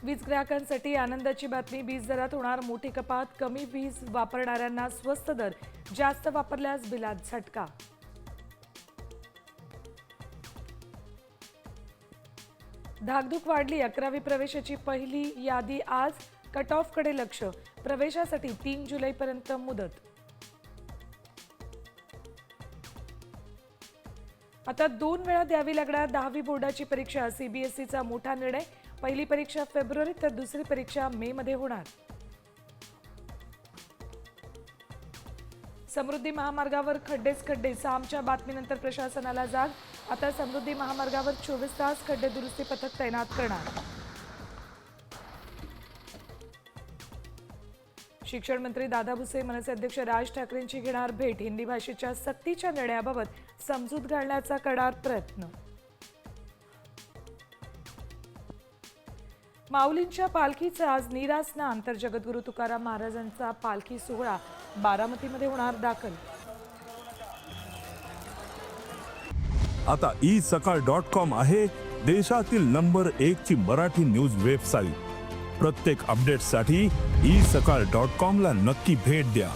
वीज ग्राहकांसाठी आनंदाची बातमी. वीज दरात होणार मोठी कपात. कमी वीज वापरणाऱ्यांना स्वस्त दर, जास्त वापरल्यास बिलात झटका. धाकधूक वाढली. 11वी प्रवेशाची पहिली यादी आज. कट ऑफकडे लक्ष. प्रवेशासाठी 3 जुलैपर्यंत मुदत. आता 2 वेळा द्यावी लागणार 10वी बोर्डाची परीक्षा. सीबीएसईचा मोठा निर्णय. पहिली परीक्षा फेब्रुवारीत तर दुसरी परीक्षा मे मध्ये होणार. समृद्धी महामार्गावर खड्डेच खड्डे. सामच्या बातमीनंतर प्रशासनाला जाग. आता समृद्धी महामार्गावर 24 तास खड्डे दुरुस्ती पथक तैनात करणार. शिक्षण मंत्री दादा भुसे मनसे अध्यक्ष राज ठाकरेंची घेणार भेट. हिंदी भाषेच्या सक्तीच्या निर्णयाबाबत समजूत घालण्याचा करणार प्रयत्न. माऊलींच्या पालखीचं आज नीरा स्नान तर जगद्गुरू तुकाराम महाराजांचा पालखी सोहळा बारामतीमध्ये होणार दाखल. आता isakal.com आहे देशातील नंबर 1 ची मराठी न्यूज वेबसाईट. प्रत्येक अपडेटसाठी isakal.com ला नक्की भेट द्या.